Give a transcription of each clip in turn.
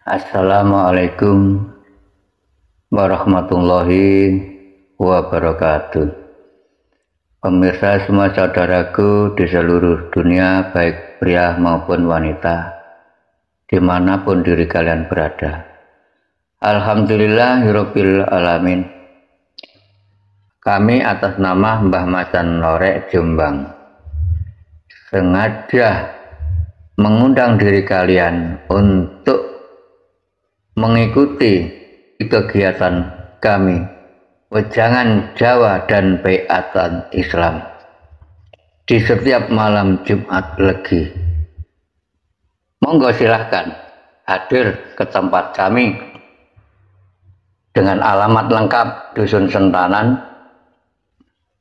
Assalamualaikum warahmatullahi wabarakatuh. Pemirsa semua saudaraku di seluruh dunia, baik pria maupun wanita, dimanapun diri kalian berada. Alhamdulillahirabbil alamin. Kami atas nama Mbah Macan Lorek Jombang sengaja mengundang diri kalian untuk mengikuti kegiatan kami Wejangan Jawa dan Baiatan Islam di setiap malam Jumat Legi. Monggo silahkan hadir ke tempat kami dengan alamat lengkap Dusun Sentanan,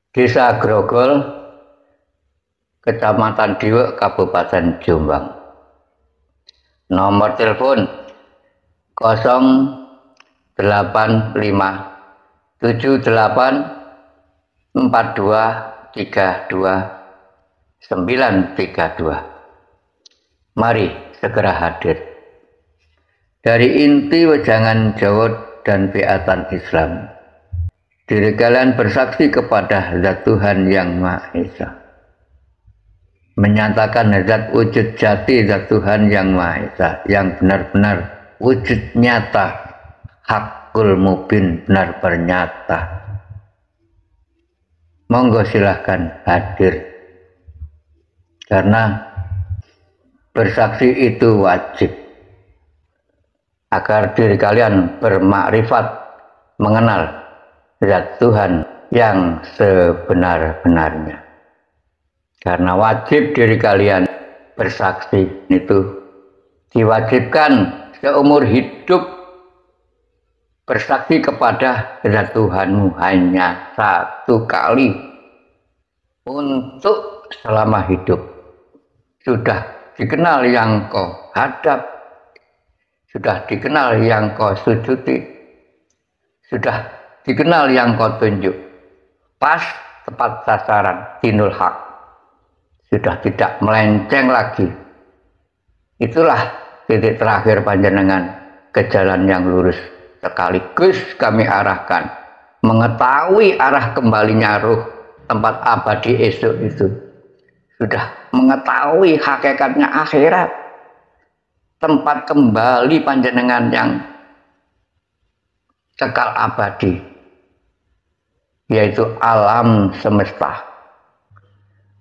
Desa Grogol, Kecamatan Diwek, Kabupaten Jombang. Nomor telepon 085 78 42 32 932. Mari segera hadir. Dari inti Wejangan Jawa dan Baiatan Islam, diri kalian bersaksi kepada Zat Tuhan Yang Maha Esa, menyatakan zat wujud jati Zat Tuhan Yang Maha Esa, yang benar-benar wujud nyata, hakul mubin, benar bernyata. Monggo silahkan hadir, karena bersaksi itu wajib agar diri kalian bermakrifat, mengenal zat Tuhan yang sebenar-benarnya. Karena wajib diri kalian bersaksi itu diwajibkan seumur hidup, bersaksi kepada zat Tuhanmu hanya satu kali untuk selama hidup. Sudah dikenal yang kau hadap, sudah dikenal yang kau sujudi, sudah dikenal yang kau tunjuk, pas tepat sasaran, dinul haq, sudah tidak melenceng lagi. Itulah titik terakhir panjenengan ke jalan yang lurus. Sekaligus kami arahkan mengetahui arah kembalinya ruh, tempat abadi esok itu. Sudah mengetahui hakikatnya akhirat, tempat kembali panjenengan yang kekal abadi, yaitu alam semesta.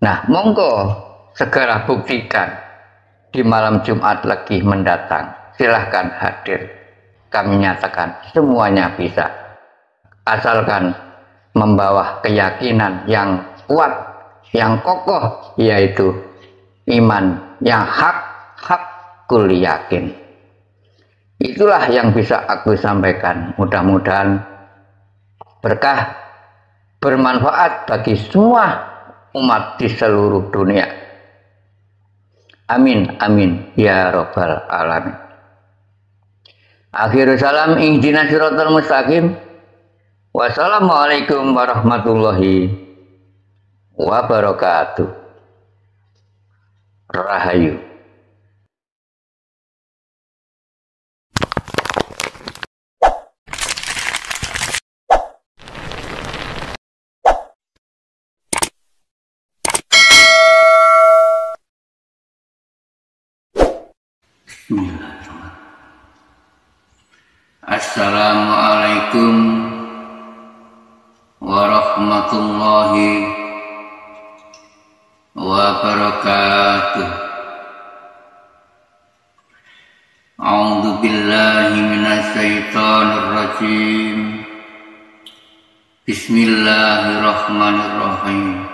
Nah, monggo segera buktikan di malam Jumat Legi mendatang. Silahkan hadir. Kami nyatakan semuanya bisa, asalkan membawa keyakinan yang kuat, yang kokoh, yaitu iman yang hakul yakin. Itulah yang bisa aku sampaikan. Mudah-mudahan berkah, bermanfaat bagi semua umat di seluruh dunia. Amin, amin, ya robbal alamin. Akhirul salam, ihdinas siratal mustaqim. Wassalamualaikum warahmatullahi wabarakatuh. Rahayu. Assalamualaikum warahmatullahi wabarakatuh. A'udzu billahi minasy syaithanir rajim. Bismillahirrahmanirrahim.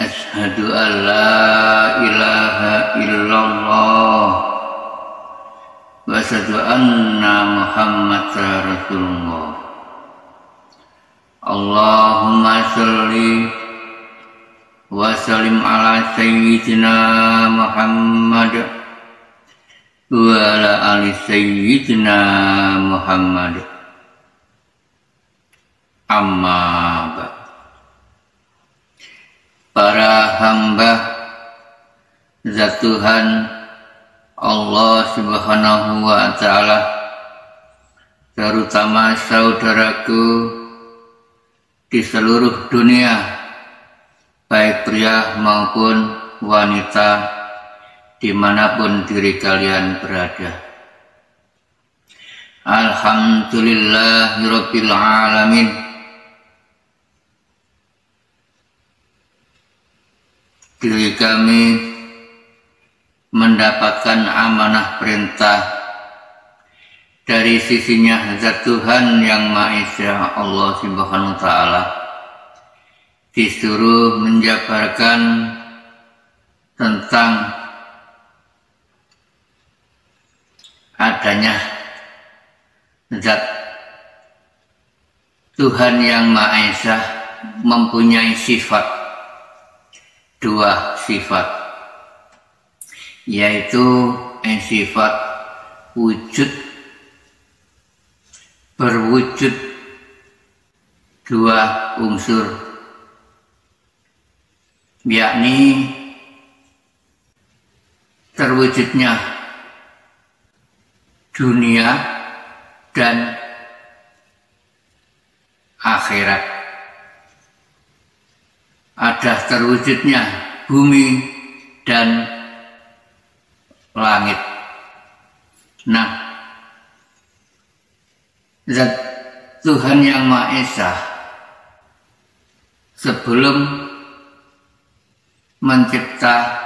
Asyhadu an la ilaha illallah wa asyhadu anna Muhammadar Rasulullah. Allahumma sholli wa sallim ala sayyidina Muhammad wa ala ali sayyidina Muhammad. Amma ba'd. Para hamba Zat Tuhan Allah Subhanahu wa Ta'ala, terutama saudaraku di seluruh dunia, baik pria maupun wanita, dimanapun diri kalian berada. Alhamdulillahirabbil alamin. Diri kami mendapatkan amanah perintah dari sisinya Zat Tuhan Yang Maha Esa, Allah Subhanahu wa Ta'ala, disuruh menjabarkan tentang adanya Zat Tuhan Yang Maha Esa mempunyai sifat, dua sifat, yaitu sifat wujud, berwujud, dua unsur, yakni terwujudnya dunia dan akhirat. Ada terwujudnya bumi dan langit. Nah, Zat Tuhan Yang Maha Esa sebelum mencipta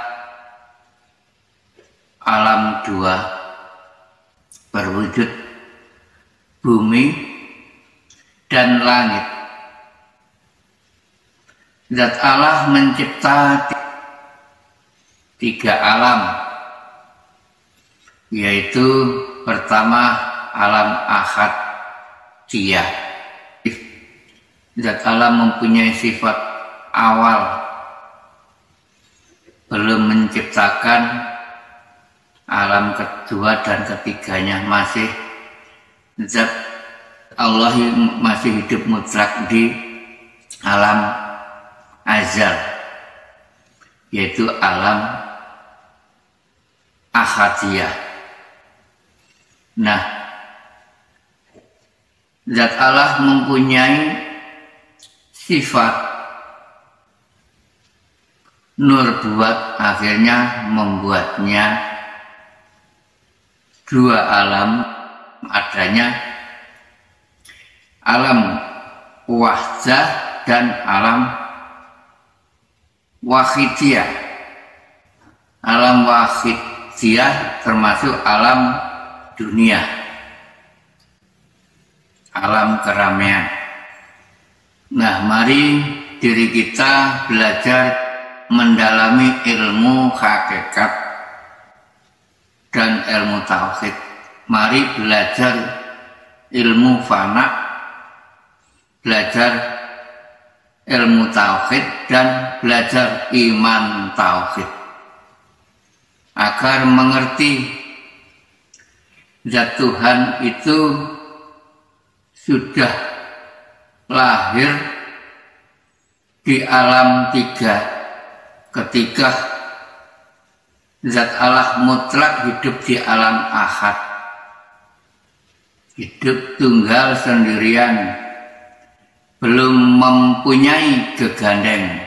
alam dua, berwujud bumi dan langit, Zat Allah mencipta tiga alam, yaitu pertama alam ahadiyah. Zat Allah mempunyai sifat awal, belum menciptakan alam kedua dan ketiganya, masih Zat Allah masih hidup mutlak di alam azal, yaitu alam ahadiyah. Nah, Zat Allah mempunyai sifat nur buat, akhirnya membuatnya dua alam, adanya alam wahdah dan alam wahidiyah. Alam wahidiyah termasuk alam dunia, alam keramaian. Nah, mari diri kita belajar mendalami ilmu hakikat dan ilmu tauhid. Mari belajar ilmu fana, belajar ilmu tauhid dan belajar iman tauhid, agar mengerti Zat Tuhan itu sudah lahir di alam tiga, ketika Zat Allah mutlak hidup di alam ahad, hidup tunggal sendirian, belum mempunyai gegandeng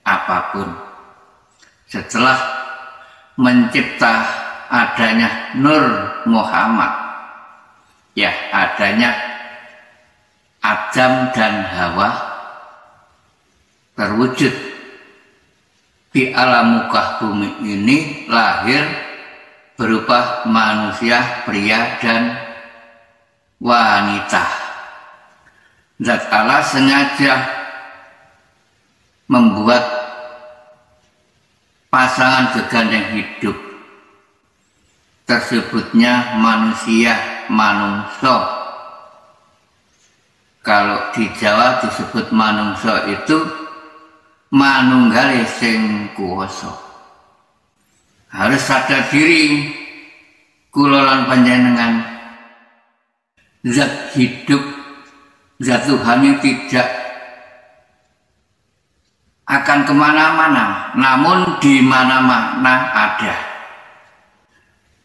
apapun. Setelah mencipta adanya Nur Muhammad, ya adanya Adam dan Hawa, terwujud di alam muka bumi ini, lahir berupa manusia, pria dan wanita. Zat Allah sengaja membuat pasangan gegandeng hidup, tersebutnya manusia, manungso. Kalau di Jawa disebut manungso itu manunggale sing kuwasa. Harus sadar diri, kula lan panjenengan, zat hidup, zat Tuhan yang tidak akan kemana-mana, namun di mana-mana ada.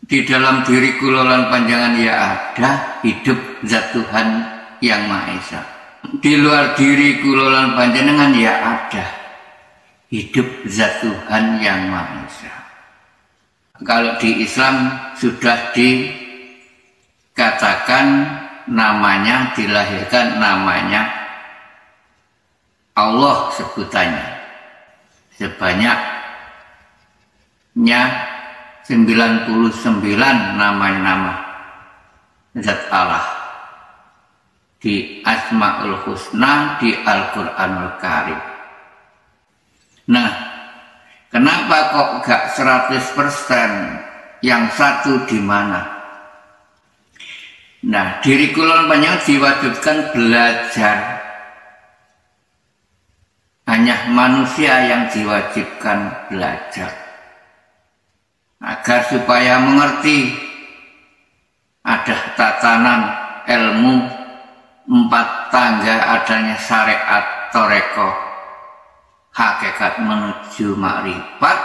Di dalam diri kula lan panjenengan ya ada hidup zat Tuhan yang Maha Esa. Di luar diri kula lan panjenengan ya ada hidup zat Tuhan yang Maha Esa. Kalau di Islam sudah dikatakan namanya, dilahirkan namanya Allah sebutannya. Sebanyaknya 99 nama-nama zat Allah di Asmaul Husna di Al-Quranul Karim. Nah, kenapa kok gak 100%? Yang satu di mana? Nah, diri kula panjenengan diwajibkan belajar. Hanya manusia yang diwajibkan belajar. Agar supaya mengerti ada tatanan ilmu 4 tangga, adanya syariat toreko, hakikat menuju makrifat.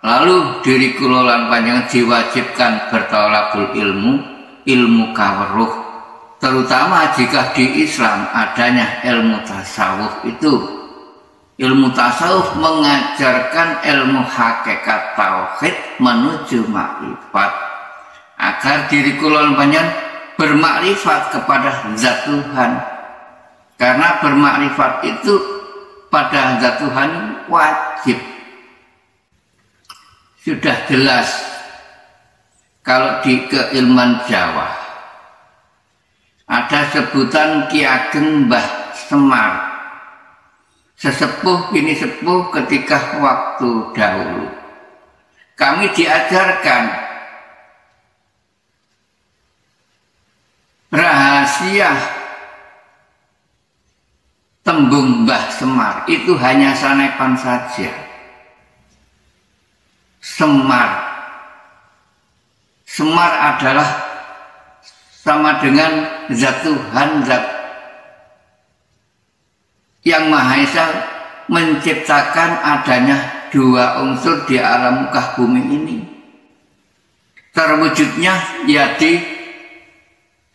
Lalu diri kula lan panjenengan diwajibkan bertolakul ilmu kaweruh, terutama jika di Islam adanya ilmu tasawuf. Itu ilmu tasawuf mengajarkan ilmu hakikat tauhid menuju makrifat, agar diri kula lan panjenengan bermakrifat kepada zat Tuhan. Karena bermakrifat itu pada zat Tuhan wajib. Sudah jelas kalau di keilmuan Jawa ada sebutan Ki Ageng Mbah Semar, sesepuh bini sepuh ketika waktu dahulu. Kami diajarkan rahasia tembung Mbah Semar itu hanya sanepan saja. Semar adalah sama dengan zat Tuhan, zat yang Maha Esa menciptakan adanya 2 unsur di alam muka bumi ini. Terwujudnya ya di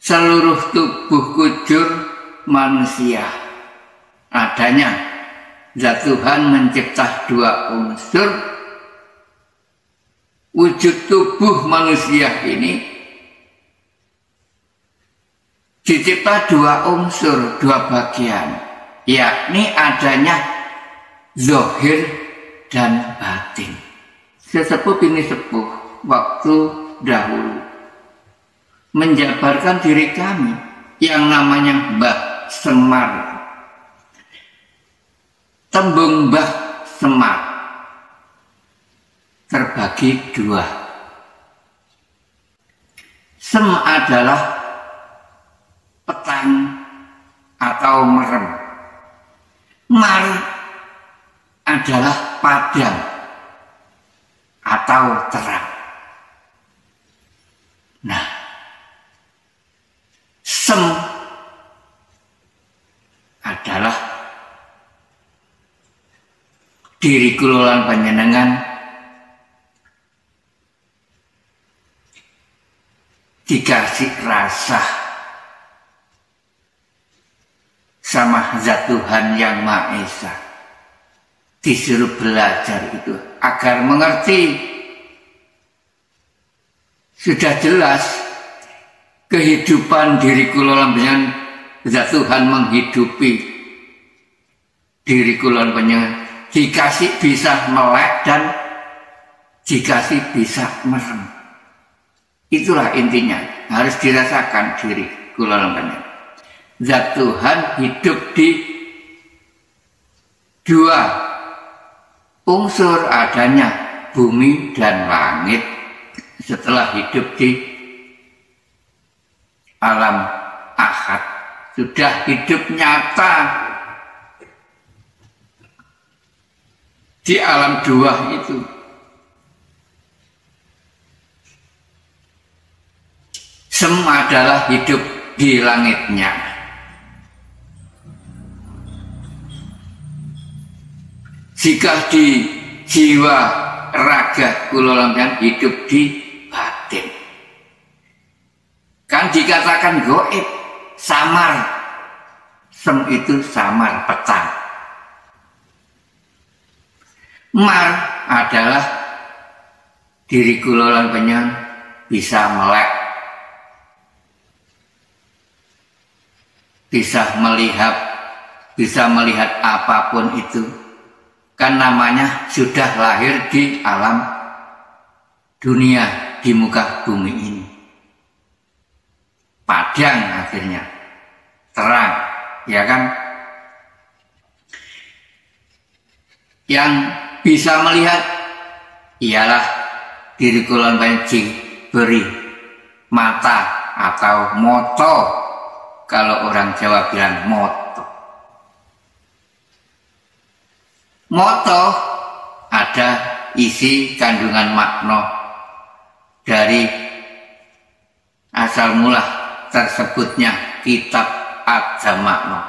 seluruh tubuh kujur manusia. Adanya zat Tuhan mencipta 2 unsur. Wujud tubuh manusia ini dicipta 2 unsur, 2 bagian, yakni adanya zahir dan batin. Sesepuh bini sepuh waktu dahulu menjabarkan diri kami yang namanya Mbah Semar. Tembung Mbah Semar terbagi 2. Sem adalah petang atau merem. Mar adalah padam atau terang. Nah, sem adalah diri kula lan panjenengan dikasih rasa sama zat Tuhan yang Maha Esa, disuruh belajar itu agar mengerti. Sudah jelas kehidupan diri kula lan panjenengan, zat Tuhan menghidupi diri kula lan panjenengan, dikasih bisa melek dan dikasih bisa merem. Itulah intinya, harus dirasakan diri kula lan panjenengan. Zat Tuhan hidup di 2 unsur, adanya bumi dan langit. Setelah hidup di alam ahad, sudah hidup nyata di alam 2 itu. Sem adalah hidup di langitnya. Jika di jiwa raga kula lan hidup di batin. dikatakan goib, samar. Sem itu samar, petang. Mar adalah diri kula lan panjenengan bisa melek, bisa melihat apapun itu, kan namanya sudah lahir di alam dunia, di muka bumi ini. Padang akhirnya, terang, ya kan? Yang bisa melihat ialah diri kula panjenengan beri mata atau moto, kalau orang Jawa bilang moto. Moto ada isi kandungan makna dari asal mula tersebutnya kitab Ad-Makna.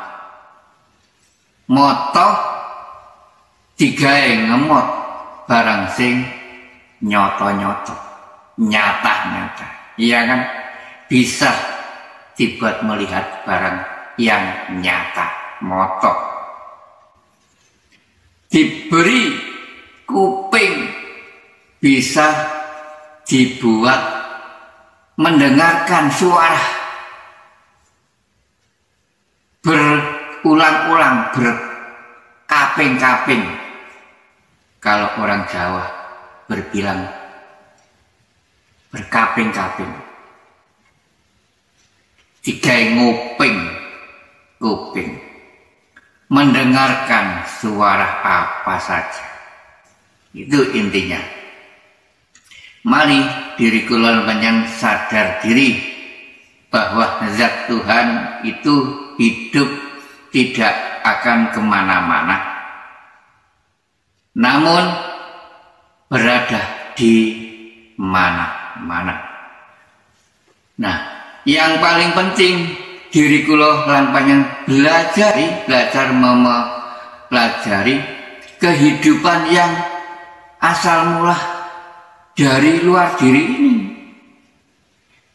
Moto digawe ngemot barang sing nyoto-nyoto, nyata-nyata, iya kan? Bisa dibuat melihat barang yang nyata, moto. Diberi kuping bisa dibuat mendengarkan suara berulang-ulang, berkaping-kaping. Kalau orang Jawa berbilang berkaping-kaping. Digawe nguping, kuping, mendengarkan suara apa saja. Itu intinya. Mari diri kula panjenengan sadar diri bahwa zat Tuhan itu hidup, tidak akan kemana-mana, namun berada di mana-mana. Nah, yang paling penting diri kula lan panjenengan belajar mempelajari kehidupan yang asal mula dari luar diri ini,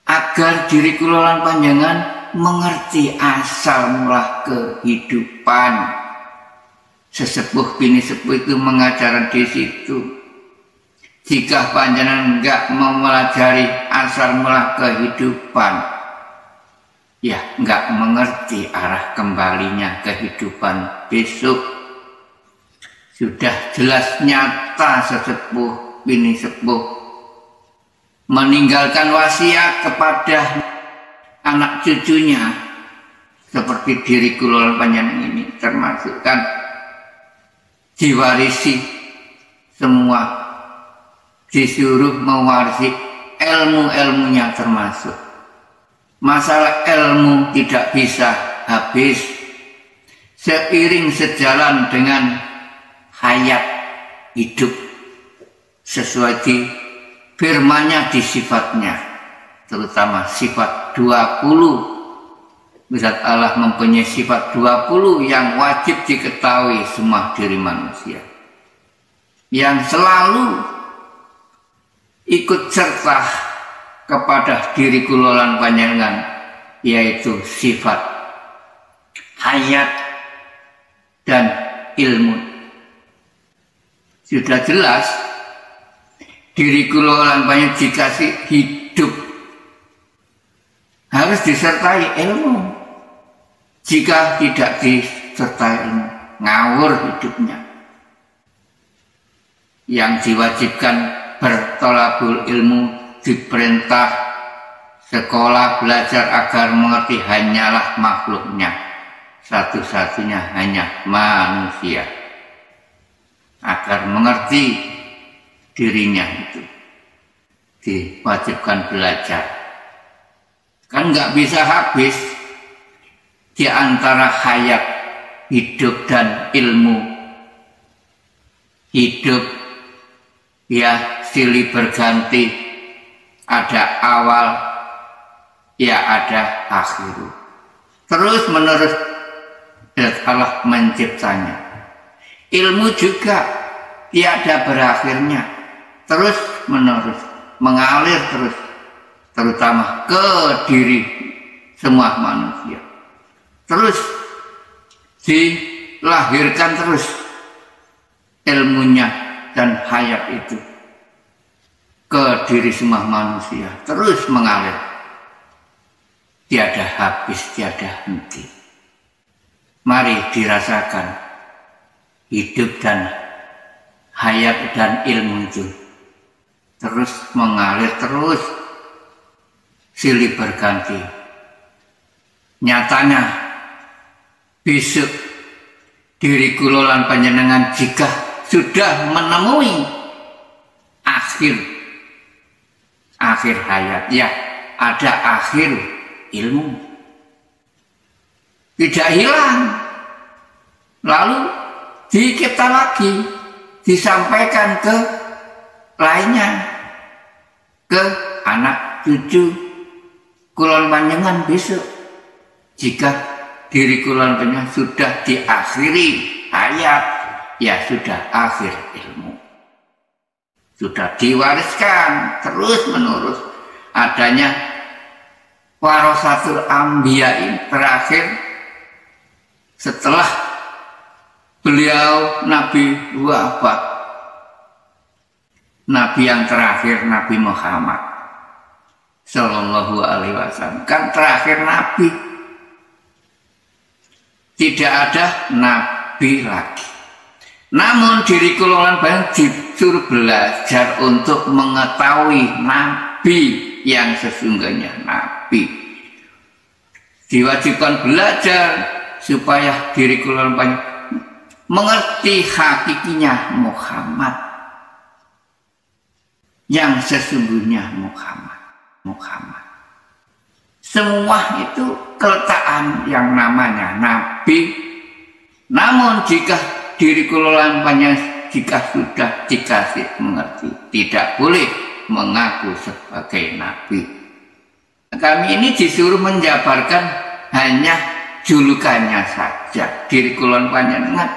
agar diri kula lan panjenengan mengerti asal mula kehidupan. Sesepuh bini sepuh itu mengajarkan di situ. Jika panjenengan enggak mempelajari asal mula kehidupan, ya enggak mengerti arah kembalinya kehidupan besok. Sudah jelas nyata sesepuh bini sepuh meninggalkan wasiat kepada anak cucunya, seperti diri kula panjenengan ini termasuk kan diwarisi semua, disuruh mewarisi ilmu-ilmunya termasuk. Masalah ilmu tidak bisa habis, seiring sejalan dengan hayat hidup sesuai di firman-Nya, di sifatnya, terutama sifat 20. Zat Allah mempunyai sifat 20 yang wajib diketahui semua diri manusia, yang selalu ikut serta kepada diri kula lan panjenengan, yaitu sifat hayat dan ilmu. Sudah jelas diri kula lan panjenengan dikasih hidup harus disertai ilmu. Jika tidak disertai ilmu, ngawur hidupnya. Yang diwajibkan bertolabul ilmu, diperintah sekolah belajar agar mengerti hanyalah makhluknya, satu-satunya hanya manusia, agar mengerti dirinya itu diwajibkan belajar. Kan nggak bisa habis di antara hayat hidup dan ilmu. Hidup ya silih berganti, ada awal ya ada akhir, terus menerus Allah menciptanya. Ilmu juga tiada berakhirnya, terus menerus mengalir terus, terutama ke diri semua manusia. Terus dilahirkan terus ilmunya dan hayat itu ke diri semua manusia, terus mengalir, tiada habis, tiada henti. Mari dirasakan hidup dan hayat dan ilmu itu terus mengalir, terus silih berganti. Nyatanya besok diri kula lan panjenengan jika sudah menemui akhir hayat, ya ada akhir ilmu, tidak hilang, lalu dicipta lagi, disampaikan ke lainnya, ke anak cucu kulon panjenengan besok jika diri kulon panjenengan sudah diakhiri hayat, ya sudah akhir ilmu, sudah diwariskan terus menerus. Adanya warasatul anbiya ini terakhir setelah beliau Nabi wafat, Nabi yang terakhir Nabi Muhammad Sallallahu Alaihi Wasallam, kan terakhir Nabi, tidak ada Nabi lagi. Namun diri kula lan disuruh belajar untuk mengetahui Nabi yang sesungguhnya Nabi. Diwajibkan belajar supaya diri kula lan mengerti hakikinya Muhammad yang sesungguhnya Muhammad. Semua itu keletakan yang namanya Nabi. Namun jika diri kula lan jika sudah dikasih mengerti, tidak boleh mengaku sebagai Nabi. Kami ini disuruh menjabarkan hanya julukannya saja. Diri kula lan panjenengan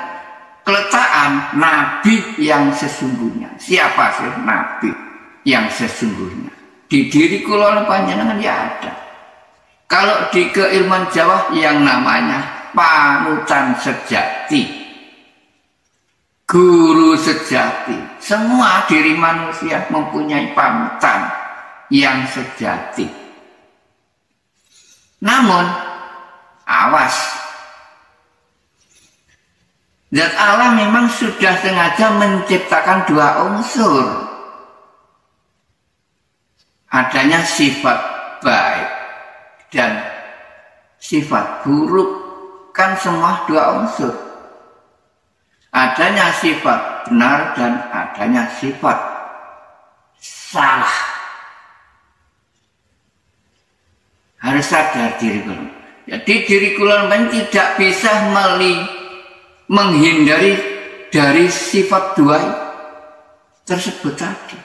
keletakan Nabi yang sesungguhnya. Siapa sih Nabi yang sesungguhnya? Di diri kula lan panjenengan ya ada. Kalau di keilmuan Jawa yang namanya panutan sejati, guru sejati. Semua diri manusia mempunyai panutan yang sejati. Namun awas, zat Allah memang sudah sengaja menciptakan dua unsur. Adanya sifat baik dan sifat buruk, kan semua dua unsur. Adanya sifat benar dan adanya sifat salah. Harus sadar diri kula. Jadi diri kula tidak bisa menghindari dari sifat dua tersebut tadi.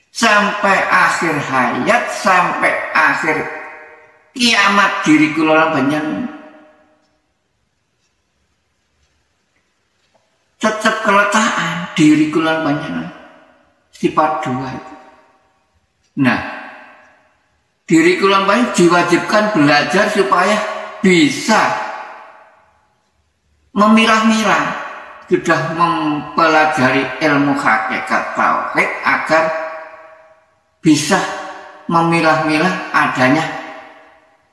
Sampai akhir hayat, sampai akhir kiamat diri kula panjenengan tetap keletakan diri kula panjenengan sifat dua itu. Nah, diri kula panjenengan diwajibkan belajar supaya bisa memilah-milah, sudah mempelajari ilmu hakikat tauhid agar bisa memilah-milah adanya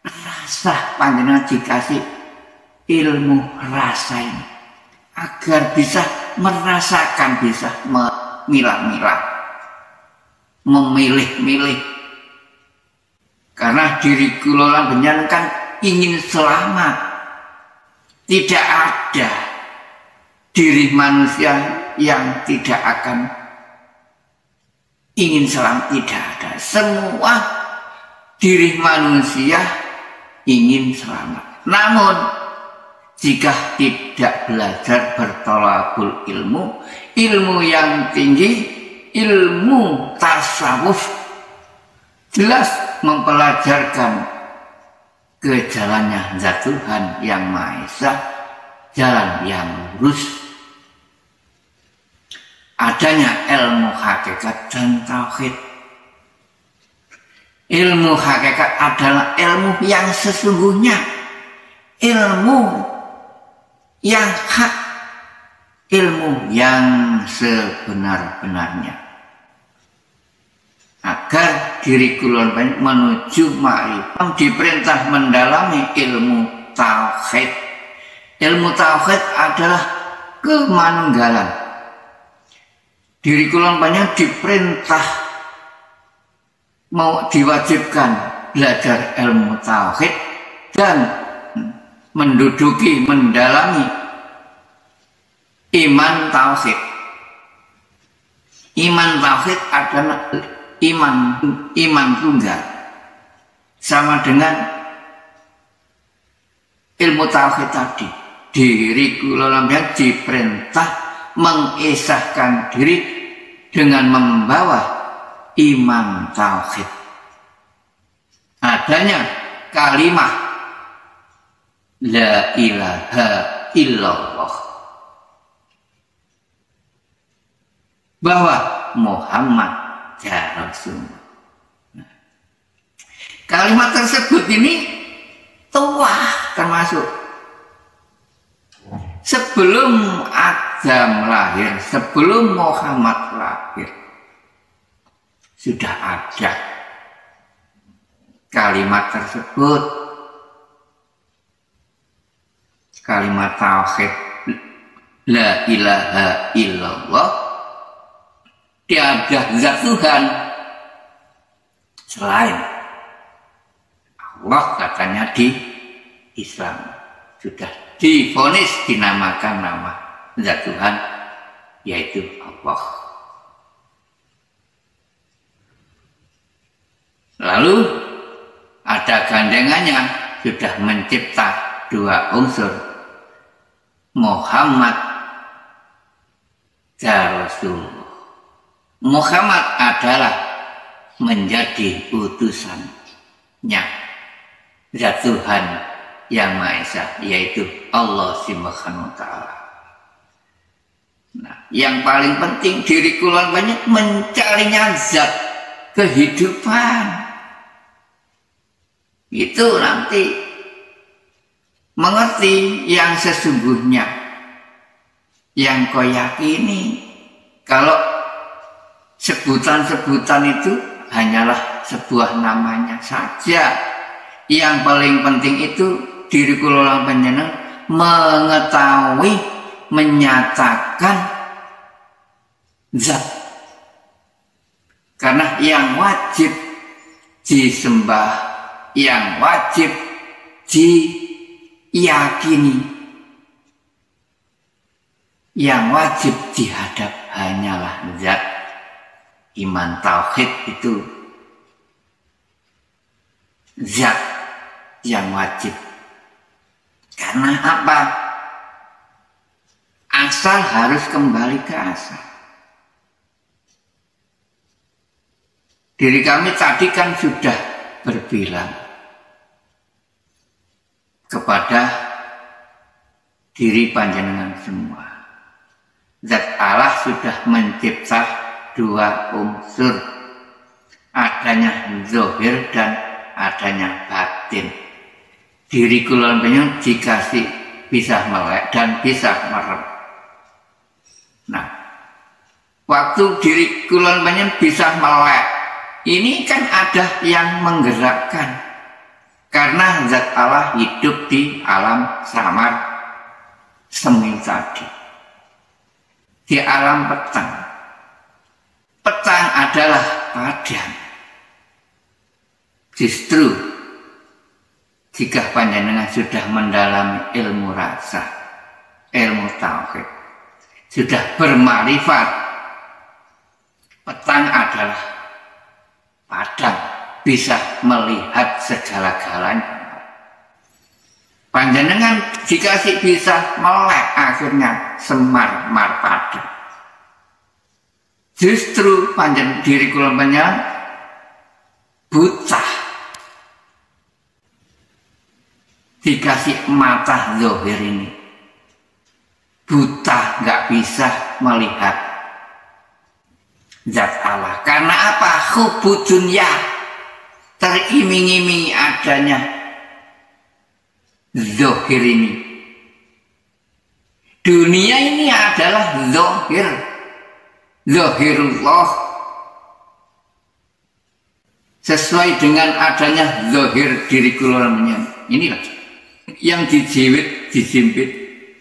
rasa. Panjenengan dikasih ilmu rasa ini agar bisa merasakan, bisa memilah-milah, memilih-milih. Karena diri kula panjenengan kan ingin selamat. Tidak ada diri manusia yang tidak akan ingin selamat, tidak ada. Semua diri manusia ingin selamat. Namun jika tidak belajar bertolakul ilmu, ilmu yang tinggi, ilmu tasawuf, jelas mempelajarkan ke jalannya zat Tuhan yang Maha Esa, jalan yang lurus. Adanya ilmu hakikat dan tauhid. Ilmu hakikat adalah ilmu yang sesungguhnya, ilmu yang hak, ilmu yang sebenar-benarnya. Agar diri kulon menuju ma'rifah diperintah mendalami ilmu tauhid. Ilmu tauhid adalah kemanunggalan. Diri kulon banyak diperintah mau diwajibkan belajar ilmu tauhid dan menduduki, mendalami iman tauhid. Iman tauhid adalah iman tunggal, sama dengan ilmu tauhid tadi. Diri kula diperintah mengesahkan diri dengan membawa iman tauhid. Adanya kalimat la ilaha illallah, bahwa Muhammad ya Rasulullah. Kalimat tersebut ini tua, termasuk sebelum Adam lahir, sebelum Muhammad lahir, sudah ada kalimat tersebut. Kalimat tauhid la ilaha illallah, tiada zat Tuhan selain Allah, katanya di Islam sudah divonis dinamakan nama zat Tuhan, yaitu Allah. Lalu ada gandengannya, sudah mencipta dua unsur, Muhammad dan Rasulullah. Muhammad adalah menjadi utusannya zat Tuhan yang Maha Esa, yaitu Allah Subhanahu wa Ta'ala. Nah, yang paling penting diri kulon banyak mencarinya zat kehidupan. Itu nanti mengerti yang sesungguhnya, yang kau yakini. Kalau sebutan-sebutan itu hanyalah sebuah namanya saja. Yang paling penting itu diri kula panjenengan mengetahui, menyatakan zat. Karena yang wajib disembah, yang wajib diyakini, yang wajib dihadap hanyalah zat. Iman tauhid itu zat yang wajib. Karena apa? Asal harus kembali ke asal. Diri kami tadi kan sudah berbilang kepada diri panjenengan semua, zat Allah sudah mencipta dua unsur, adanya zahir dan adanya batin. Diri kulon banyak dikasih bisa melek dan bisa merem. Nah, waktu diri kulon banyak bisa melek, ini kan ada yang menggerakkan. Karena zat Allah hidup di alam samar semi tadi, di alam petang. Petang adalah padam. Justru jika panjenengan sudah mendalami ilmu rasa, ilmu tauhid, sudah bermarifat, petang adalah padam, bisa melihat segala-galanya. Panjenengan dikasih bisa melek, akhirnya semar padam. Justru panjenengan diri kula panjenengan buta, dikasih mata zahir ini, buta, nggak bisa melihat zat Allah. Karena apa? Hubbu dunya, teriming-imingi adanya zahir ini. Dunia ini adalah zahir, zahirullah. Sesuai dengan adanya zahir diri kula menyan. Inilah yang dijiwit, disimpit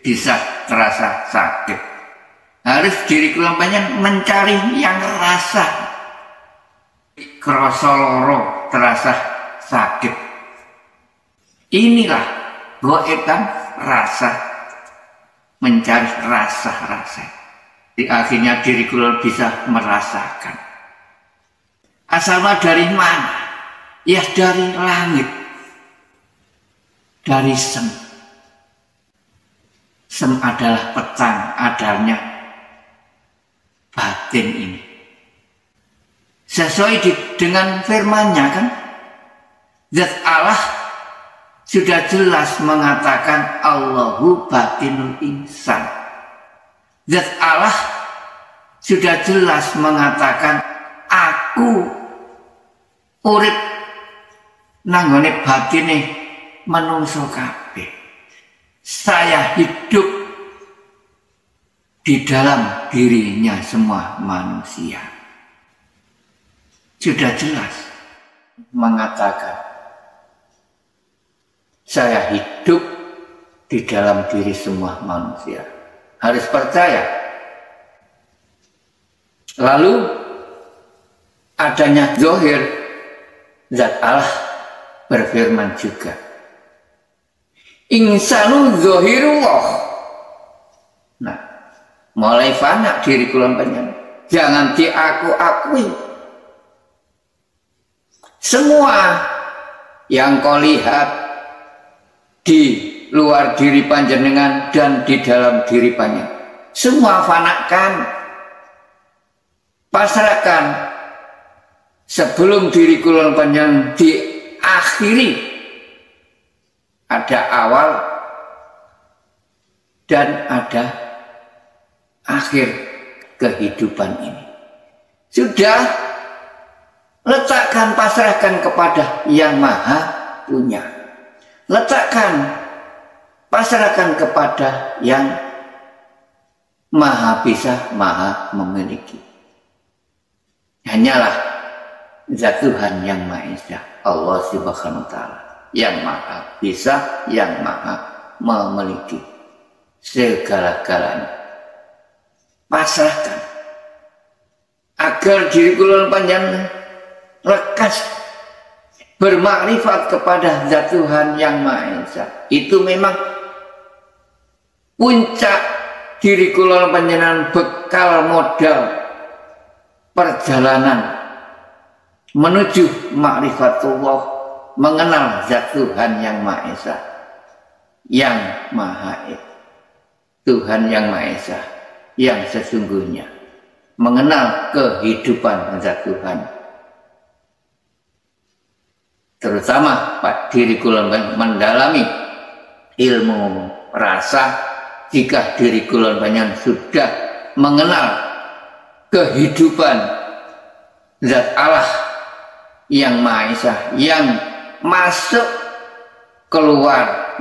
bisa terasa sakit. Harus diri kula menyan mencari yang rasa krasa loro, terasa sakit. Inilah goetan rasa, mencari rasa-rasa. Di akhirnya diri kula bisa merasakan. Asalnya dari mana? Ya dari langit, dari sem. Sem adalah petang adanya batin ini. Sesuai dengan firman-Nya kan, Zat Allah sudah jelas mengatakan Allahu batinul insan. Zat Allah sudah jelas mengatakan aku urip nanggone batine manungsa kabeh. Saya hidup di dalam dirinya semua manusia. Sudah jelas mengatakan saya hidup di dalam diri semua manusia. Harus percaya. Lalu adanya zahir, Zat Allah berfirman juga, insanu zahirullah. Nah, mulai fana diri kula panjenengan, jangan diaku-akui. Semua yang kau lihat di luar diri panjenengan dan di dalam diri panjenengan, semua fanakan, pasrahkan. Sebelum diri kula panjenengan diakhiri, ada awal dan ada akhir kehidupan ini. Sudah, letakkan, pasrahkan kepada Yang Maha Punya. Letakkan, pasrahkan kepada Yang Maha Bisa, Maha Memiliki. Hanyalah Zat Tuhan Yang Maha Esa, Allah Subhanahu wa Ta'ala, yang Maha Bisa, yang Maha Memiliki segala-galanya. Pasrahkan agar diri kula panjenengan lekas bermakrifat kepada Zat Tuhan Yang Maha Esa. Itu memang puncak diri kula panjenengan, bekal modal perjalanan menuju ma'rifatullah, mengenal Zat Tuhan Yang Maha Esa, Yang Maha Esa, Tuhan Yang Maha Esa, yang sesungguhnya, mengenal kehidupan Zat Tuhan. Terutama diri kula mendalami ilmu rasa. Jika diri kula panjenengan sudah mengenal kehidupan Zat Allah Yang Maha Esa, yang masuk keluar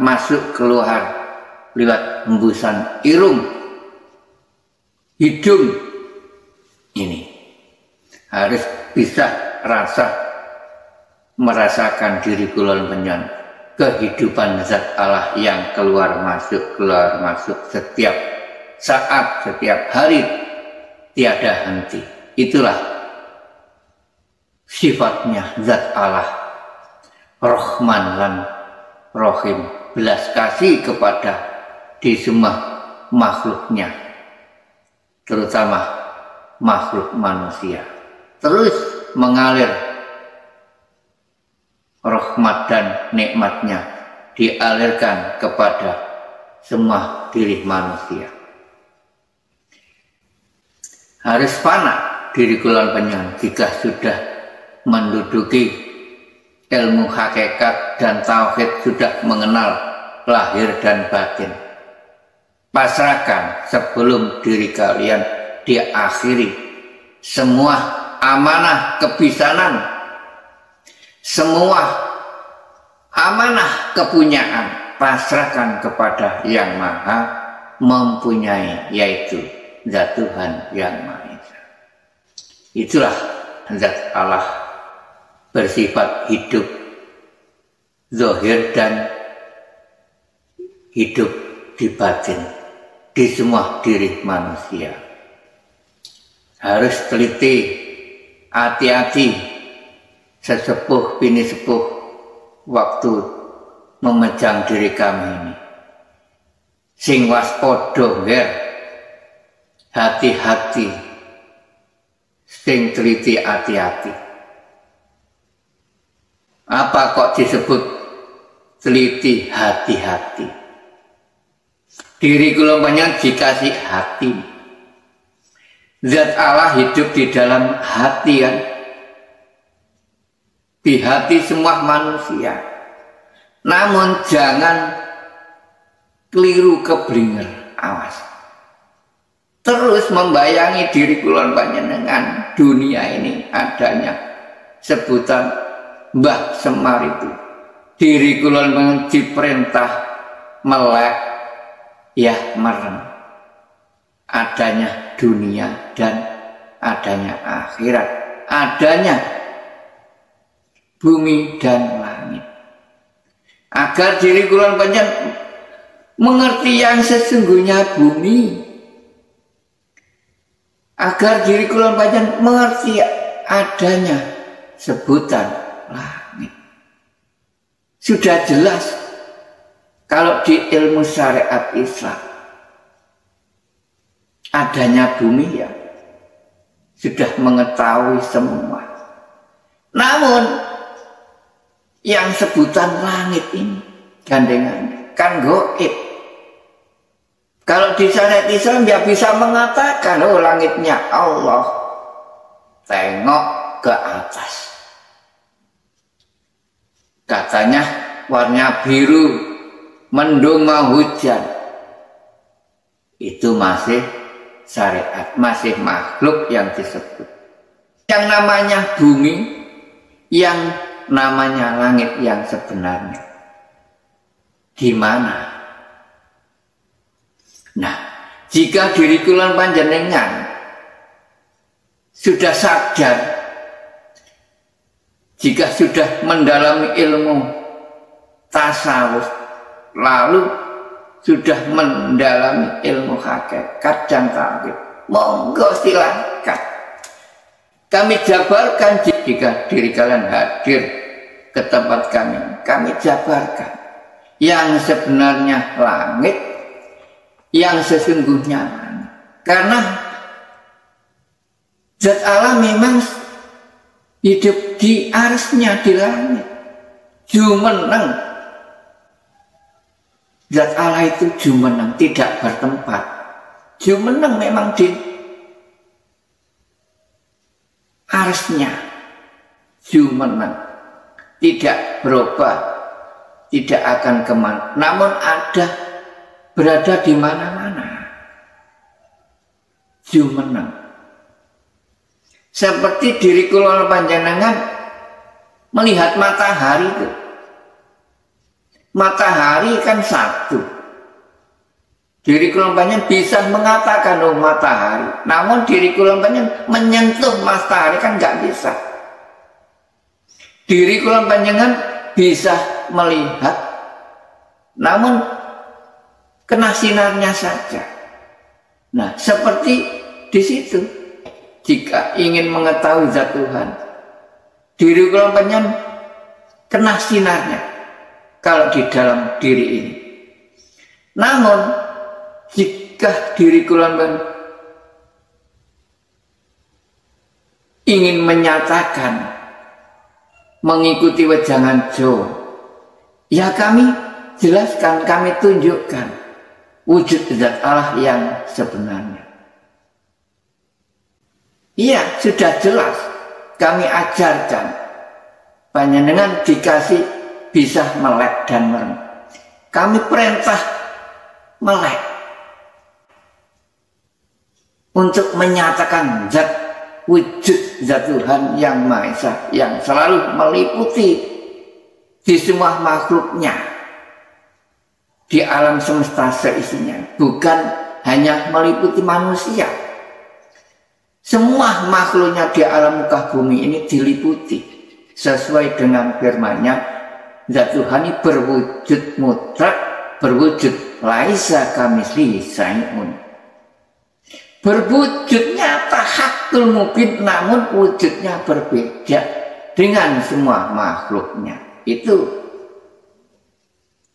lewat hembusan irung hidung ini, harus bisa merasakan diri kula panjenengan kehidupan Zat Allah yang keluar masuk setiap saat, setiap hari, tiada henti. Itulah sifatnya Zat Allah, Rahman dan Rahim, belas kasih kepada di semua makhluknya, terutama makhluk manusia. Terus mengalir rahmat dan nikmatnya dialirkan kepada semua diri manusia. Harus fana diri kula panjenengan jika sudah menduduki ilmu hakikat dan tauhid, sudah mengenal lahir dan batin. Pasrahkan sebelum diri kalian diakhiri semua amanah kebisanan, Semua amanah kepunyaan pasrahkan kepada Yang Maha Mempunyai, yaitu Zat Tuhan Yang Maha Esa. Itulah Zat Allah bersifat hidup zahir dan hidup di batin di semua diri manusia. Harus teliti, hati-hati sesepuh bini sepuh waktu memejang diri kami ini. Sing waspada nger, hati-hati, sing teliti hati-hati. Apa kok disebut teliti hati-hati? Diri kula panjenengan dikasih hati. Zat Allah hidup di dalam hati kan? Di hati semua manusia. Namun jangan keliru keblinger, awas. Terus membayangi diri kula panjenengan dunia ini adanya sebutan Mbah Semar itu. Diri kula diperintah melek ya merem. Adanya dunia dan adanya akhirat, adanya bumi dan langit. Agar diri kula panjenengan mengerti yang sesungguhnya bumi, agar diri kula panjenengan mengerti adanya sebutan langit. Sudah jelas kalau di ilmu syariat Islam adanya bumi ya sudah mengetahui semua. Namun yang sebutan langit ini gandengan kan goib. Kalau di syariat Islam dia bisa mengatakan, oh langitnya Allah, tengok ke atas. Katanya warna biru, mendung mau hujan. Itu masih syariat, masih makhluk yang disebut. Yang namanya bumi, yang namanya langit yang sebenarnya di mana? Nah, jika diri kula panjenengan sudah sadar, jika sudah mendalami ilmu tasawuf, lalu sudah mendalami ilmu hakikat dan tauhid, monggo silakan kami jabarkan. Jika diri kalian hadir ke tempat kami jabarkan yang sebenarnya langit, yang sesungguhnya langit. Karena Zat Allah memang hidup di arsnya di langit, jumeneng. Zat Allah itu jumeneng, tidak bertempat. Jumeneng memang di arsnya, jumeneng, tidak berubah, tidak akan kemana. Namun ada, berada di mana-mana. Jumeneng. Seperti diri kula panjenengan melihat matahari itu. Matahari kan satu. Diri kula panjenengan bisa mengatakan oh matahari. Namun diri kula panjenengan menyentuh matahari kan nggak bisa. Diri kula panjenengan bisa melihat, namun kena sinarnya saja. Nah, seperti di situ, jika ingin mengetahui zat Tuhan, diri kula panjenengan kena sinarnya kalau di dalam diri ini. Namun jika diri kula panjenengan ingin menyatakan mengikuti wejangan Jo, ya kami jelaskan, kami tunjukkan wujud zat Allah yang sebenarnya. Iya, sudah jelas kami ajarkan. Panjenengan dikasih bisa melek dan merem. Kami perintah melek untuk menyatakan zat wujud zat Tuhan yang Maha Esa, yang selalu meliputi di semua makhluknya, di alam semesta seisinya, bukan hanya meliputi manusia. Semua makhluknya di alam muka bumi ini diliputi sesuai dengan firman-Nya. Zat Tuhan ini berwujud mutlak, berwujud laisa kamitslihi syai'un. Berwujud nyata hakul mubin, namun wujudnya berbeda dengan semua makhluknya. Itu.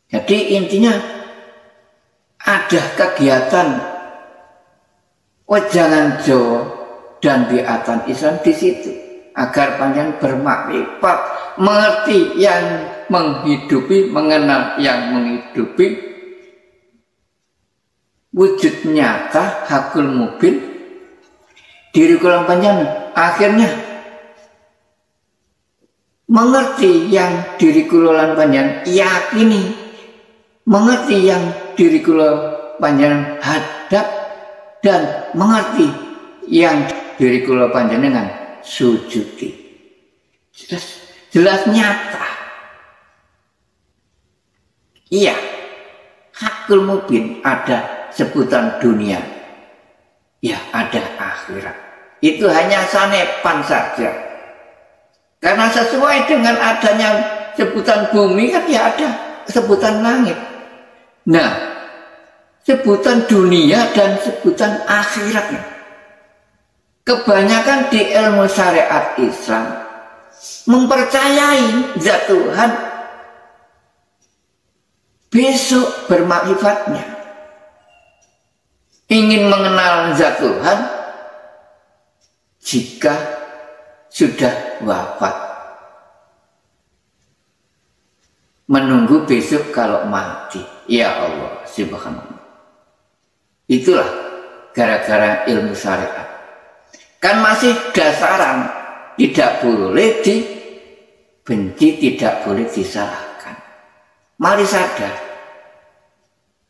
Jadi intinya ada kegiatan wejangan Jawa dan biatan Islam di situ agar panjenengan bermakrifat, mengerti yang menghidupi, mengenal yang menghidupi, wujud nyata hakul mubin diri kula panjenengan. Akhirnya mengerti yang diri kula panjenengan yakini, mengerti yang diri kula panjenengan hadap, dan mengerti yang diri kula panjenengan sujudi. Jelas nyata. Iya, hakul mubin ada sebutan dunia, ya ada akhirat. Itu hanya sanepan saja. Karena sesuai dengan adanya sebutan bumi kan ya ada sebutan langit. Nah, sebutan dunia dan sebutan akhiratnya, kebanyakan di ilmu syariat Islam mempercayai zat Tuhan besok bermakrifatnya, ingin mengenal zat Tuhan jika sudah wafat, menunggu besok kalau mati. Ya Allah subhanallah. Itulah gara-gara ilmu syariat. Kan masih dasaran, tidak boleh dibenci, tidak boleh disalahkan. Mari sadar,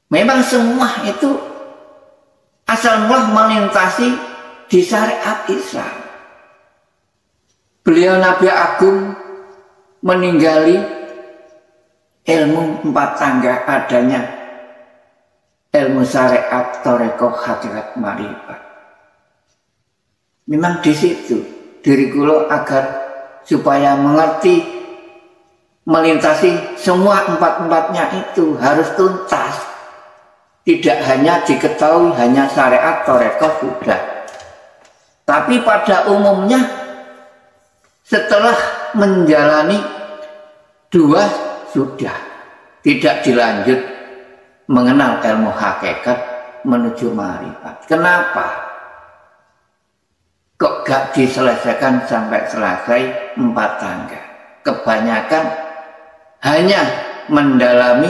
memang semua itu asal mula melintasi di syariat Islam. Beliau Nabi Agung meninggali ilmu empat tangga, adanya ilmu syariat, thariqah, hakikat, ma'rifat. Memang di situ diri kula agar supaya mengerti, melintasi semua empat-empatnya itu harus tuntas. Tidak hanya diketahui hanya syariat, thariqah sudah. Tapi pada umumnya setelah menjalani dua sudah tidak dilanjut mengenal ilmu hakikat menuju ma'rifat. Kenapa? Kok gak diselesaikan sampai selesai empat tangga? Kebanyakan hanya mendalami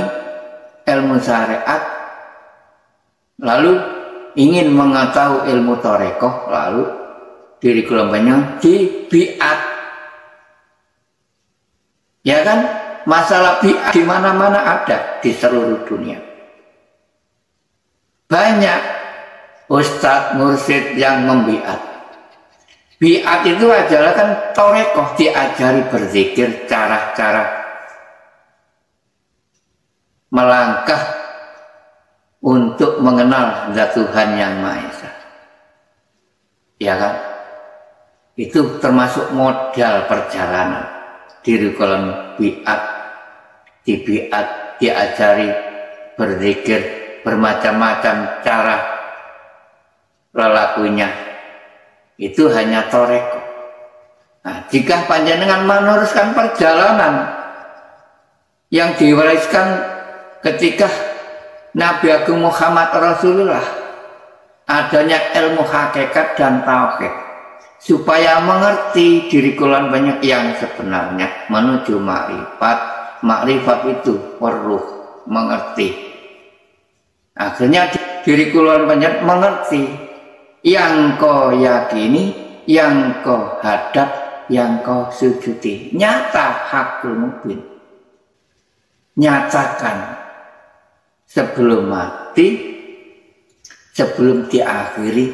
ilmu syariat, lalu ingin mengetahui ilmu thariqah, lalu diri kelompoknya di biat. Ya kan? Masalah biat di mana-mana ada di seluruh dunia. Banyak ustadz mursyid yang membiat. Biat itu adalah kan thariqah, diajari berzikir, cara-cara melangkah untuk mengenal zat Tuhan yang Maha Esa. Ya kan? Itu termasuk modal perjalanan diri kolom biat. Di biat diajari berzikir, bermacam-macam cara lelakunya. Itu hanya thariqah. Nah, jika panjenengan meneruskan perjalanan yang diwariskan ketika Nabi Agung Muhammad Rasulullah, adanya ilmu hakikat dan tauhid, supaya mengerti diri kalian banyak yang sebenarnya menuju ma'rifat. Ma'rifat itu perlu mengerti. Akhirnya diri kalian banyak mengerti yang kau yakini, yang kau hadap, yang kau sujudi. Nyata hakul mubin. Nyatakan sebelum mati, sebelum diakhiri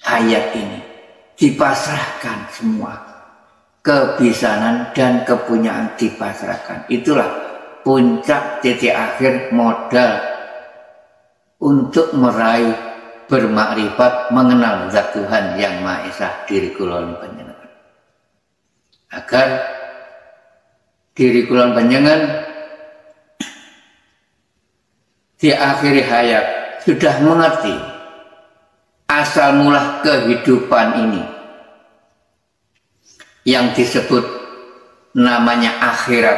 hayat ini. dipasrahkan semua. Kebisanan dan kepunyaan dipasrahkan. Itulah puncak titik akhir modal untuk meraih bermakrifat, mengenal zat Tuhan yang Maha Esa diri kulon panjenengan. Agar diri kulon panjenengan di akhir hayat sudah mengerti asal mula kehidupan ini yang disebut namanya akhirat,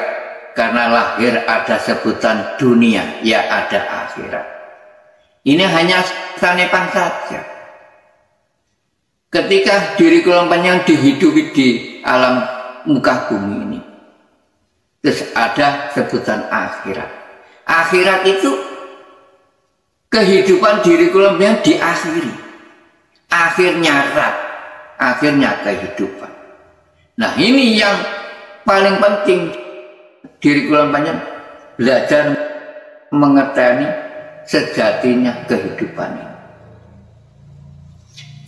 karena lahir ada sebutan dunia, ya ada akhirat. Ini hanya sanepan saja. Ketika diri kulon panjenengan dihidupi di alam muka bumi ini, terus ada sebutan akhirat. Akhirat itu kehidupan diri kulon panjenengan diakhiri. Akhirnya kehidupan. Nah, ini yang paling penting diri kulon panjenengan belajar mengetahui sejatinya kehidupan ini.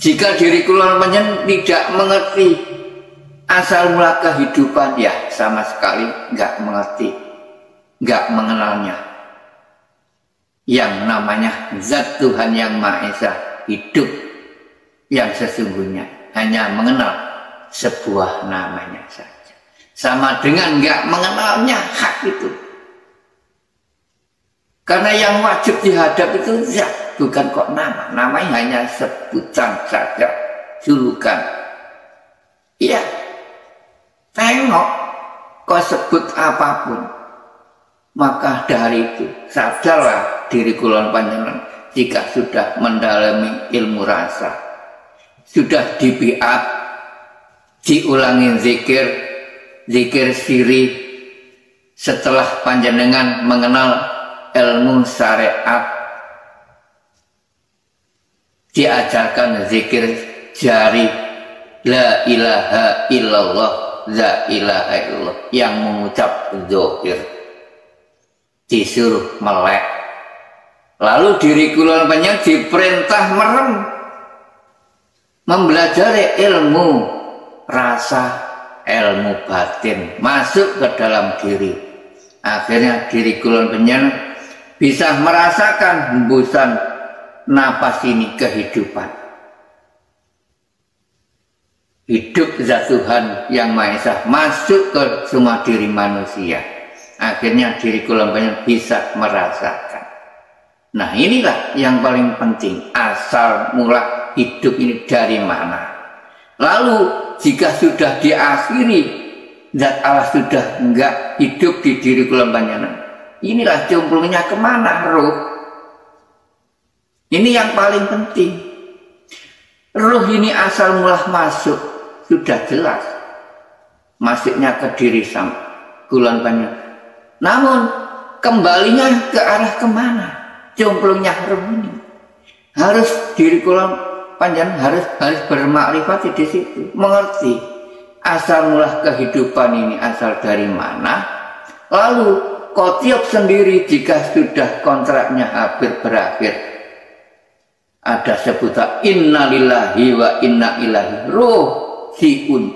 Jika diri kulon panjenengan tidak mengerti asal mula kehidupan, ya sama sekali nggak mengerti, nggak mengenalnya. Yang namanya zat Tuhan yang Maha Esa hidup yang sesungguhnya hanya mengenal sebuah namanya saja. Sama dengan nggak mengenalnya hak itu. Karena yang wajib dihadap itu zat, bukan kok nama. Namanya hanya sebutan saja, julukan. Iya, tengok kau sebut apapun, maka dari itu sadarlah diri kulon panjenengan jika sudah mendalami ilmu rasa, sudah dibiat, diulangi zikir siri, setelah panjenengan mengenal ilmu syariat, diajarkan zikir jari la ilaha illallah, la ilaha illallah, yang mengucap zahir, disuruh melek. Lalu diri kulon panjenengan diperintah merem, mempelajari ilmu rasa, ilmu batin, masuk ke dalam diri. Akhirnya diri kulon panjenengan bisa merasakan hembusan napas ini kehidupan. Hidup zat Tuhan yang Maha Esa masuk ke semua diri manusia. Akhirnya diri kulon panjenengan bisa merasakan. Nah, inilah yang paling penting, asal mula hidup ini dari mana. Lalu jika sudah diakhiri, zat Allah sudah enggak hidup di diri kulon panjenengan, inilah cemplungnya kemana roh. Ini yang paling penting. Roh ini asal mula masuk sudah jelas, masuknya ke diri sang kulon panjenengan. Namun kembalinya ke arah kemana? Cemplungnya roh ini harus diri kulon panjenengan harus bermakrifat di situ, mengerti asal mula kehidupan ini asal dari mana. Lalu kotiop sendiri jika sudah kontraknya hampir berakhir, ada sebutan innalillahi wa inna ilaihi ruh siun.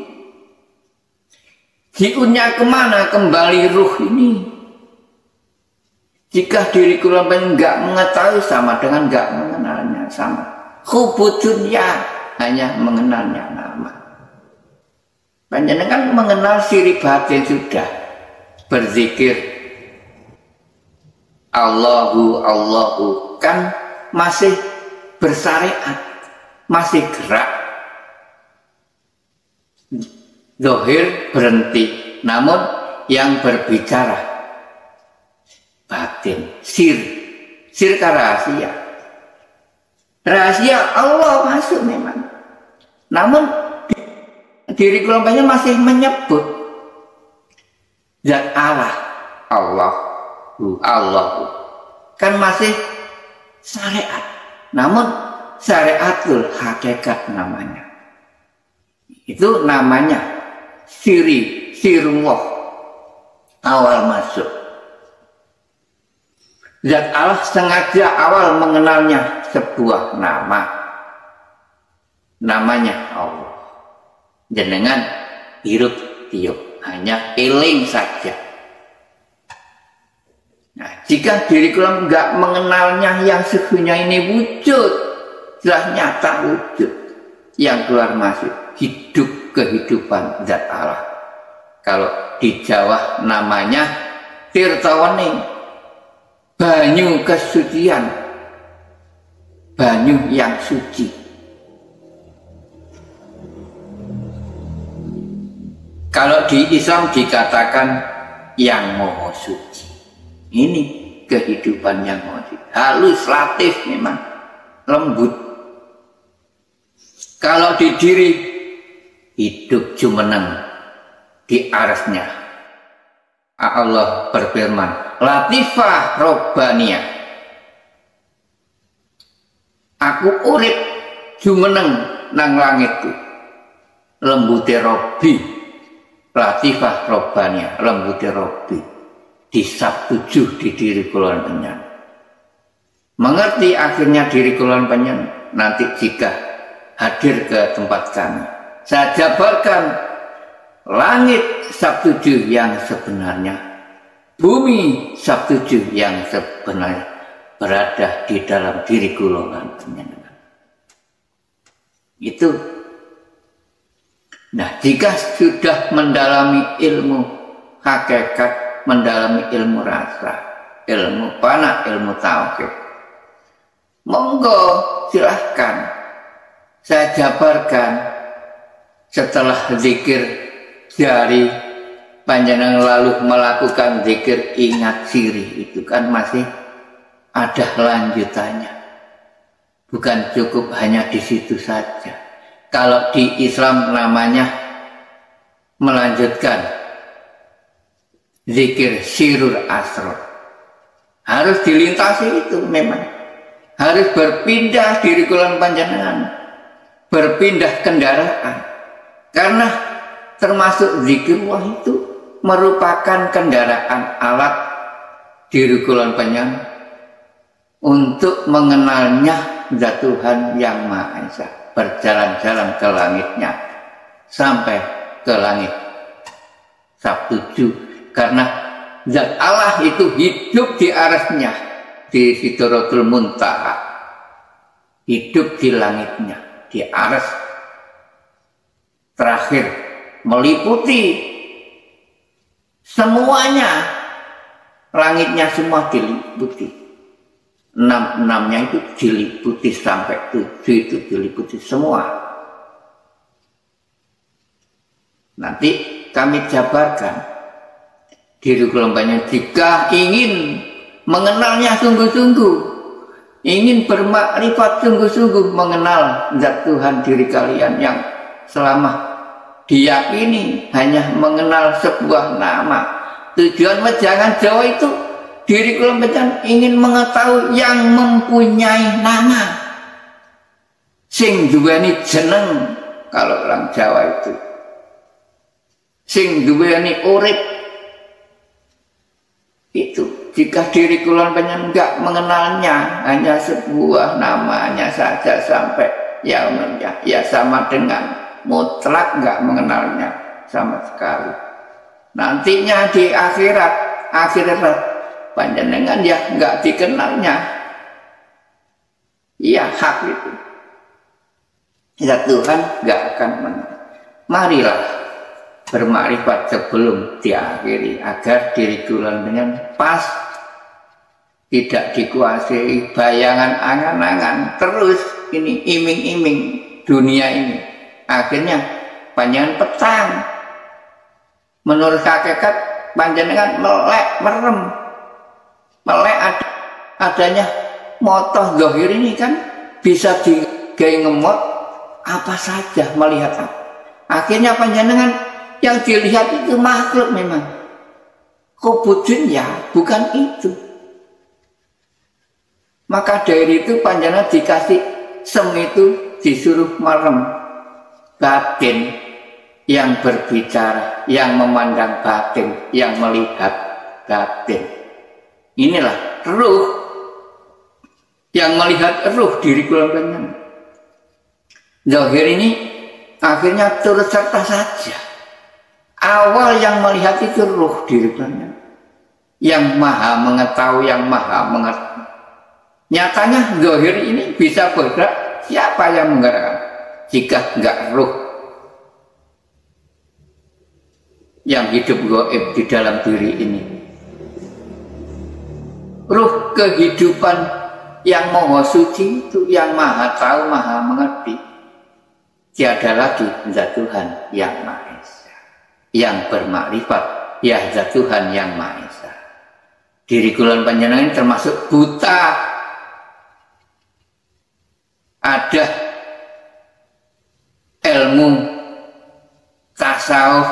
Siunnya kemana kembali ruh ini? Jika diri kulon panjenengan nggak mengetahui, sama dengan nggak mengenalnya, sama. Hubud dunya, hanya mengenalnya nama. Panjenengan kan mengenal siri batin sudah, berzikir Allahu Allahu, kan masih bersyariat, masih gerak. Zahir berhenti, namun yang berbicara batin, sir rahasia. Rahasia Allah masuk memang. Namun diri kulon panjenengan masih menyebut zat Allah, Allahu. Kan masih syariat. Namun syariatul hakikat namanya. Itu namanya sirullah, awal masuk. Zat Allah sengaja awal mengenalnya sebuah nama, namanya Allah. jenengan hirup tiup, hanya eling saja. Nah, jika diri kula nggak mengenalnya yang sesungguhnya ini wujud, sudah nyata wujud, yang keluar masuk hidup kehidupan zat Allah. Kalau di Jawa namanya tirtawening, banyu kesucian, banyu yang suci. Kalau di Islam dikatakan yang maha suci. Ini kehidupan yang maha suci. Halus, latif memang, lembut. Kalau di diri hidup jumeneng di arasnya. Allah berfirman, latifah robbaniyah. Aku urip jumeneng nang langitku. Lembute Robbi. Latifah robbaniyah, lembute Robbi. Disabtujuh di diri kula panjenengan. Mengerti akhirnya diri kula panjenengan nanti jika hadir ke tempat kami. Saya jabarkan langit sabtujuh yang sebenarnya, bumi sabtujuh yang sebenarnya berada di dalam diri kula panjenengan. Itu. Nah, jika sudah mendalami ilmu hakikat, mendalami ilmu rasa, ilmu fana, ilmu tauhid, monggo silahkan saya jabarkan setelah zikir jari panjenengan lalu melakukan zikir ingat sirih, itu kan masih ada lanjutannya, bukan cukup hanya di situ saja. Kalau di Islam namanya melanjutkan zikir sirur asror, harus dilintasi itu memang, harus berpindah diri kula panjenengan, berpindah kendaraan, karena termasuk zikirullah itu merupakan kendaraan alat diri kula panjenengan untuk mengenalnya zat Tuhan yang Maha Esa, berjalan-jalan ke langitnya sampai ke langit sabtujuh, karena zat Allah itu hidup di arasnya, di Sidratul Muntaha, hidup di langitnya, di aras terakhir, meliputi semuanya, langitnya semua diliputi. Enam-enamnya itu diliputi sampai 7 itu diliputi semua. Nanti kami jabarkan diri kelompoknya jika ingin mengenalnya sungguh-sungguh, ingin bermakrifat sungguh-sungguh, mengenal zat Tuhan diri kalian yang selama diyakini hanya mengenal sebuah nama. Tujuan wejangan Jawa itu diri kula panjenengan ingin mengetahui yang mempunyai nama, sing duweni jeneng. Kalau orang Jawa itu sing duweni urip. Itu jika diri kula panjenengan enggak mengenalnya, hanya sebuah namanya saja sampai ya sama dengan mutlak enggak mengenalnya sama sekali. Nantinya di akhirat panjenengan ya nggak dikenalnya, iya hak itu, ya Tuhan nggak akan menang. Marilah bermakrifat sebelum diakhiri, agar diri kula dengan pas, tidak dikuasai bayangan angan-angan terus ini iming-iming dunia ini. Akhirnya panjenengan petang, menurut hakikat panjenengan melek merem. Melek adanya motoh zahir ini kan bisa digawe ngemot apa saja, melihat apa. Akhirnya panjenengan yang dilihat itu makhluk memang. Kubudin ya bukan itu. Maka dari itu panjenengan dikasih sem itu disuruh merem batin yang berbicara, yang memandang batin, yang melihat batin. Inilah ruh yang melihat ruh diri kula panjenengan. Zahir ini akhirnya turut serta saja. Awal yang melihat itu ruh dirinya, yang maha mengetahui, yang maha mengerti. Nyatanya zahir ini bisa bergerak, siapa yang menggerakkan jika enggak ruh yang hidup gaib di dalam diri ini? Ruh kehidupan yang maha suci itu, yang maha tahu, maha mengerti, tiada lagi zat Tuhan yang Maha Esa, yang bermakrifat, ya zat Tuhan yang Maha Esa. Diri kula panjenengan termasuk buta. Ada ilmu tasawuf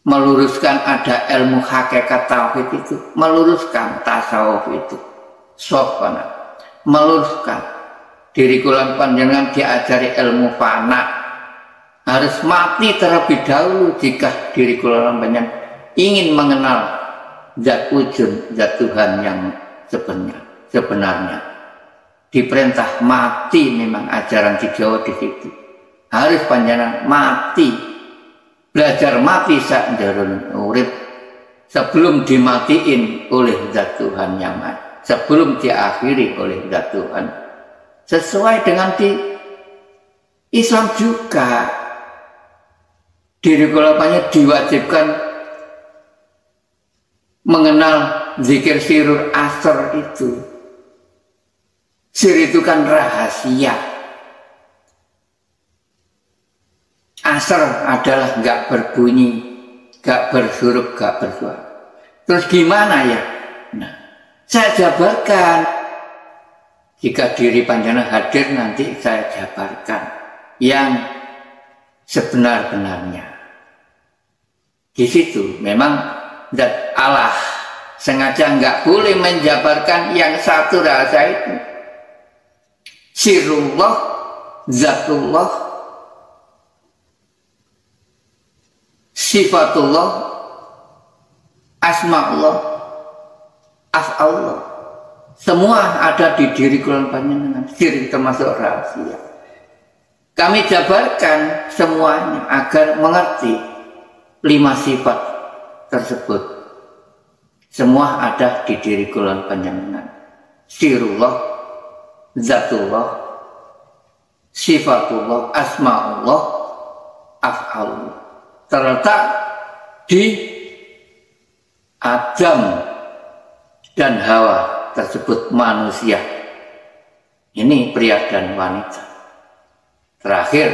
meluruskan, ada ilmu hakikat tauhid itu meluruskan tasawuf itu, sofana meluruskan. Diri kula panjenengan diajari ilmu fana, harus mati terlebih dahulu jika diri kula panjenengan ingin mengenal zat wujud, zat Tuhan yang sebenarnya. Diperintah mati, memang ajaran di Jawa di situ. Harus panjenengan mati, belajar mati sak njarone urip sebelum dimatiin oleh zat Tuhan yang Maha, sebelum diakhiri oleh zat Tuhan. Sesuai dengan di Islam juga, diri kula panjenengan diwajibkan mengenal zikir sirur asr itu. Sir itu kan rahasia. Asr adalah nggak berbunyi, nggak bersurup, nggak bersuara. Terus gimana ya? Nah, saya jabarkan. Jika diri panjenengan hadir, nanti saya jabarkan yang sebenar-benarnya. Di situ memang zat Allah sengaja nggak boleh menjabarkan yang satu rahasia itu. Sirullah, zatullah, sifatullah, asma'ullah, af'allah. Semua ada di diri kula panjenengan. Sir termasuk rahasia. Kami jabarkan semuanya agar mengerti 5 sifat tersebut. Semua ada di diri kula panjenengan. Sirullah, zatullah, sifatullah, asma'ullah, af'alullah. Terletak di Adam dan Hawa tersebut, manusia. Ini pria dan wanita. Terakhir,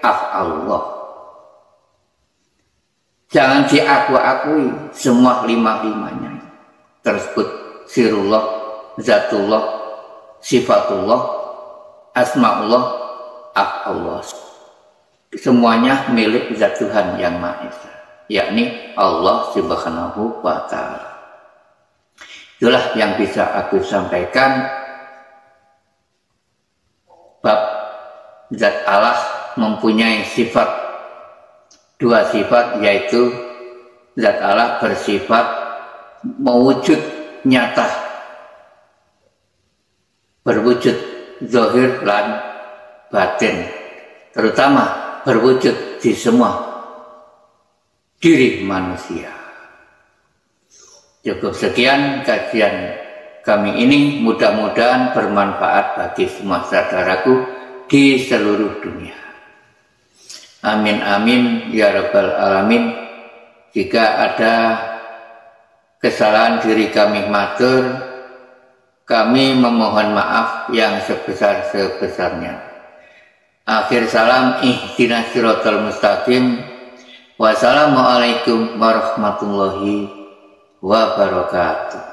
af'alullah. Jangan diaku-akui, semua 5-5-nya tersebut. Sirullah, zatullah, sifatullah, asma'ullah, af'alullah. Semuanya milik zat Tuhan yang Maha Esa, yakni Allah Subhanahu wa Ta'ala. Itulah yang bisa aku sampaikan bab zat Allah mempunyai sifat, 2 sifat, yaitu zat Allah bersifat mewujud nyata, berwujud zahir lan batin, terutama berwujud di semua diri manusia. Cukup sekian kajian kami ini, mudah-mudahan bermanfaat bagi semua saudaraku di seluruh dunia. Amin amin ya rabbal alamin. Jika ada kesalahan diri kami matur, kami memohon maaf yang sebesar-sebesarnya. Akhir salam, ihdinas siratal mustaqim. Wassalamualaikum warahmatullahi wabarakatuh.